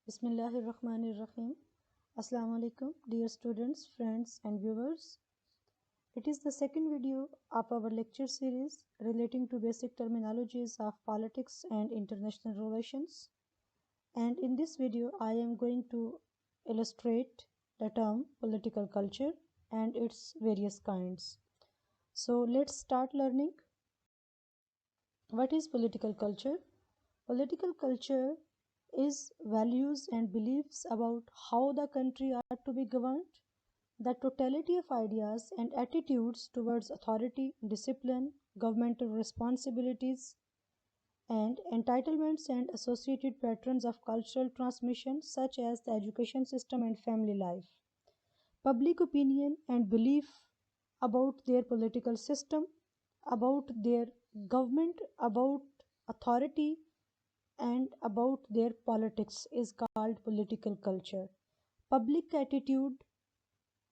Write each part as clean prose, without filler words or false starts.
Bismillah ar-Rahman ar-Rahim. Assalamu alaikum, dear students, friends, and viewers. It is the second video of our lecture series relating to basic terminologies of politics and international relations. And in this video, I am going to illustrate the term political culture and its various kinds. So let's start learning. What is political culture? Political culture is values and beliefs about how the country ought to be governed, the totality of ideas and attitudes towards authority, discipline, governmental responsibilities, and entitlements and associated patterns of cultural transmission such as the education system and family life. Public opinion and belief about their political system, about their government, about authority, and about their politics is called political culture. Public attitude,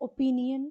opinion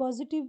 positive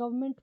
government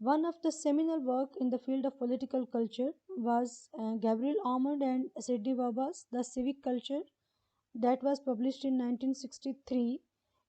One of the seminal work in the field of political culture was Gabriel Almond and Sidney Webber's The Civic Culture that was published in 1963.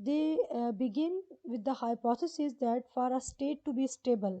they begin with the hypothesis that for a state to be stable,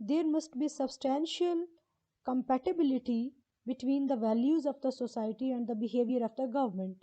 there must be substantial compatibility between the values of the society and the behavior of the government.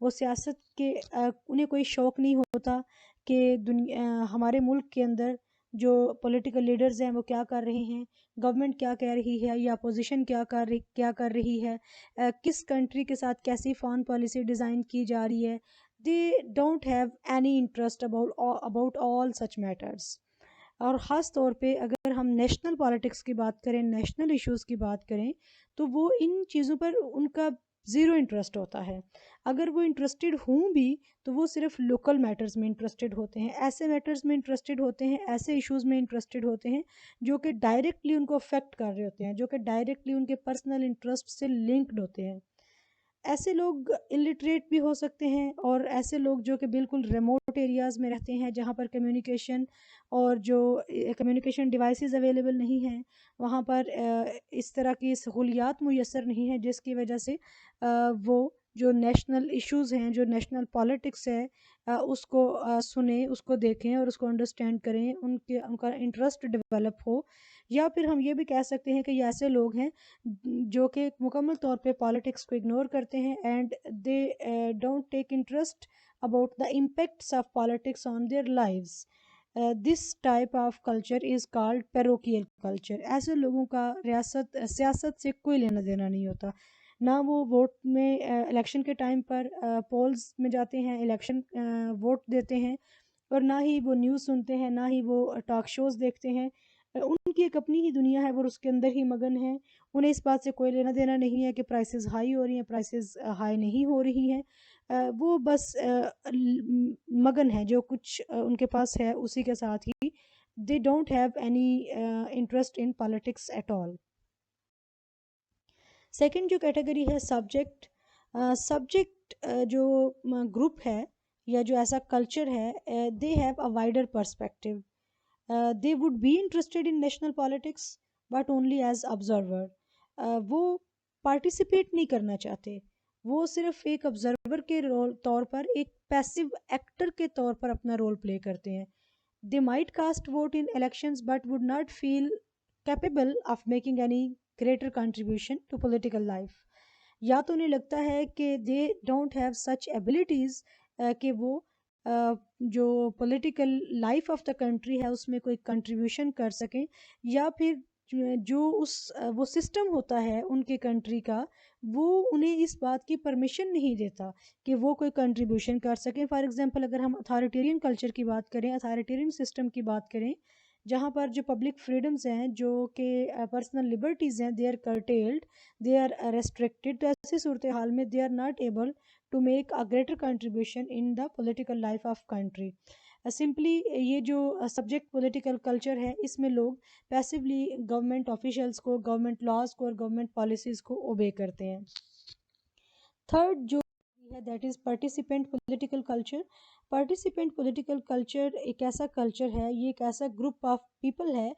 وہ سیاست کے انہیں کوئی شوق نہیں ہوتا کہ ہمارے ملک کے اندر جو پولیٹیکل لیڈرز ہیں وہ کیا کر رہے ہیں، گورنمنٹ کیا کہہ رہی ہے یا اپوزیشن کیا کر رہی ہے، کس کنٹری کے ساتھ کیسی فارن پالیسی ڈیزائن کی جا رہی ہے. They don't have any interest about all such matters. اور خاص طور پہ اگر ہم نیشنل پالیٹکس کی بات کریں، نیشنل ایشوز کی بات کریں، تو وہ ان چیزوں پر ان کا زیرو انٹرسٹ ہوتا ہے. اگر وہ انٹرسٹڈ ہوں بھی تو وہ صرف لوکل میٹرز میں انٹرسٹڈ ہوتے ہیں، ایسے میٹرز میں انٹرسٹڈ ہوتے ہیں، ایسے ایشوز میں انٹرسٹڈ ہوتے ہیں جو کہ ڈائریکٹلی ان کو افیکٹ کر رہے ہوتے ہیں، جو کہ ڈائریکٹلی ان کے پرسنل انٹرسٹ سے لنکڈ ہوتے ہیں. ایسے لوگ الٹریٹ بھی ہو سکتے ہیں، اور ایسے لوگ جو کہ بالکل ریموٹ ایریاز میں رہتے ہیں جہاں پر کمیونیکیشن اور جو کمیونیکیشن ڈیوائسز اویلیبل نہیں ہیں، وہاں پر اس طرح کی سہولیات میسر نہیں ہیں، جس کی وجہ سے وہ جو نیشنل ایشوز ہیں، جو نیشنل پالیٹکس ہے، اس کو سنیں، اس کو دیکھیں اور اس کو انڈرسٹینڈ کریں، ان کا انٹرسٹ ڈیولپ ہو. یا پھر ہم یہ بھی کہہ سکتے ہیں کہ یہ ایسے لوگ ہیں جو کہ مکمل طور پہ پالیٹکس کو اگنور کرتے ہیں، and they don't take interest about the impacts of politics on their lives. This type of culture is called parochial culture. ایسے لوگوں کا سیاست سے کوئی لینا دینا نہیں ہوتا. نہ وہ ووٹ میں الیکشن کے ٹائم پر پولز میں جاتے ہیں، الیکشن ووٹ دیتے ہیں، اور نہ ہی وہ نیوز سنتے ہیں، نہ ہی وہ ٹاک شوز دیکھتے ہیں. ان کی ایک اپنی ہی دنیا ہے، وہ اس کے اندر ہی مگن ہیں. انہیں اس بات سے کوئی لینا دینا نہیں ہے کہ پرائسز ہائی ہو رہی ہیں، پرائسز ہائی نہیں ہو رہی ہیں. وہ بس مگن ہیں، جو کچھ ان کے پاس ہے اسی کے ساتھ ہی. They don't have any interest in politics at all. Second جو کیٹیگری ہے سبجیکٹ. سبجیکٹ جو گروپ ہے یا جو ایسا کلچر ہے، they have a wider perspective. they would be interested in national politics but only as observer. وہ participate نہیں کرنا چاہتے، وہ صرف ایک observer کے طور پر، ایک پیسو ایکٹر کے طور پر اپنا رول پلے کرتے ہیں. they might cast vote in elections but would not feel capable of making any greater contribution to political life. یا تو انہیں لگتا ہے کہ they don't have such abilities کہ وہ جو political life of the country ہے اس میں کوئی کنٹریبیوشن کر سکیں، یا پھر جو وہ سسٹم ہوتا ہے ان کے کنٹری کا، وہ انہیں اس بات کی پرمیشن نہیں دیتا کہ وہ کوئی کنٹریبیوشن کر سکیں. فار ایگزامپل اگر ہم اتھارٹیرین کلچر کی بات کریں، اتھارٹیرین سسٹم کی بات کریں، جہاں پر جو پبلک فریڈمز ہیں، جو کہ پرسنل لبرٹیز ہیں، they are curtailed, they are restricted. تو ایسی صورتحال میں they are not able to make a greater contribution in the political life of country. Simply یہ جو سبجیکٹ پولیٹیکل کلچر ہے، اس میں لوگ پیسیولی گورنمنٹ آفیشلز کو، گورنمنٹ لاز کو اور گورنمنٹ پالیسیز کو اوبے کرتے ہیں. تھرڈ جو ہے that is participant political culture. Participant political culture ایک ایسا کلچر ہے، یہ ایک ایسا گروپ آف پیپل ہے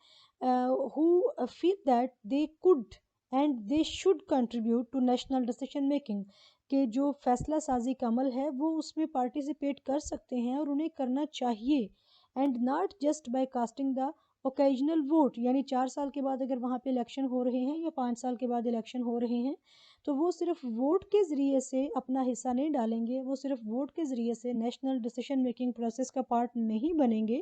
who feel that they could and they should contribute to national decision making. کہ جو فیصلہ سازی کا عمل ہے وہ اس میں پارٹیسپیٹ کر سکتے ہیں اور انہیں کرنا چاہیے. And not just by casting the occasional vote. یعنی 4 سال کے بعد اگر وہاں پہ الیکشن ہو رہے ہیں یا 5 سال کے بعد الیکشن ہو رہے ہیں، تو وہ صرف ووٹ کے ذریعے سے اپنا حصہ نہیں ڈالیں گے، وہ صرف ووٹ کے ذریعے سے نیشنل ڈیسیشن میکنگ پروسیس کا پارٹ نہیں بنیں گے.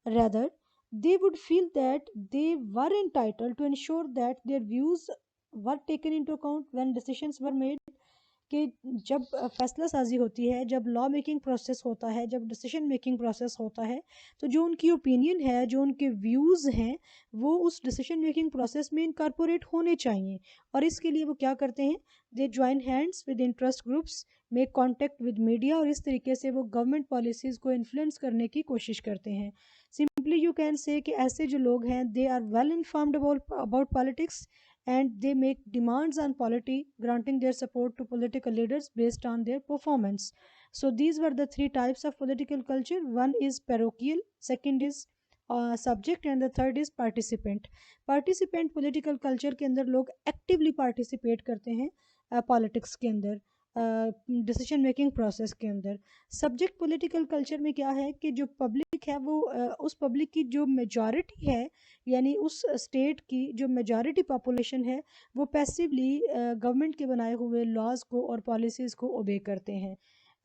rather they would feel that they were entitled to ensure that their views were taken into account when decisions were made. کہ جب فیصلہ سازی ہوتی ہے، جب لا میکنگ پروسیس ہوتا ہے، جب ڈیسیشن میکنگ پروسیس ہوتا ہے، تو جو ان کی اوپینین ہے، جو ان کے ویوز ہیں، وہ اس ڈیسیشن میکنگ پروسیس میں انکارپوریٹ ہونے چاہیے. اور اس کے لیے وہ کیا کرتے ہیں؟ They join hands with interest groups, make contact with media, اور اس طریقے سے وہ گورنمنٹ پالیسیز کو انفلوئنس کرنے کی کوشش کرتے ہیں. سمپلی یو کین سے کہ ایسے جو لوگ ہیں they are well informed about politics and they make demands on polity, granting their support to political leaders based on their performance. So these were the 3 types of political culture. One is parochial, second is subject, and the third is participant. Participant political culture کے اندر لوگ actively participate کرتے ہیں politics کے اندر، decision making process کے اندر. Subject political culture میں کیا ہے کہ جو پبلک ہے وہ اس پبلک کی جو میجورٹی ہے، یعنی اس اسٹیٹ کی جو میجورٹی پاپولیشن ہے، وہ پیسیولی گورنمنٹ کے بنائے ہوئے لاز کو اور پالیسیز کو اوبے کرتے ہیں.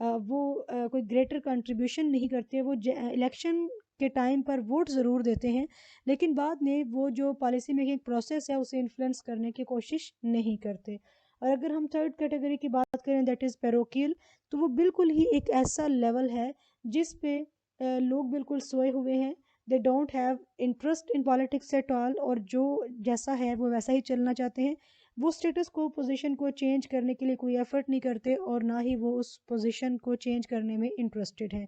وہ کوئی گریٹر کنٹریبیوشن نہیں کرتے. وہ الیکشن کے ٹائم پر ووٹ ضرور دیتے ہیں لیکن بعد میں وہ جو پالیسی میکنگ پروسیس ہے اسے انفلوئنس کرنے کی کوشش نہیں کرتے. اور اگر ہم تھرڈ کیٹیگری کی بات کریں دیٹ از پیروکیل, تو وہ بالکل ہی ایک ایسا لیول ہے جس پہ لوگ بالکل سوئے ہوئے ہیں. They don't have interest in politics at all, اور جو جیسا ہے وہ ویسا ہی چلنا چاہتے ہیں. وہ اسٹیٹس کو پوزیشن کو چینج کرنے کے لیے کوئی ایفرٹ نہیں کرتے اور نہ ہی وہ اس پوزیشن کو چینج کرنے میں انٹرسٹڈ ہیں.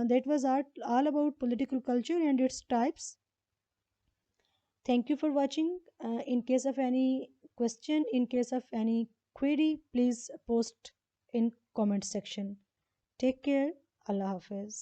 That was all about political culture and its types. Thank you for watching. In case of any question, in case of any query, please post in comment section. Take care. Allah Hafiz.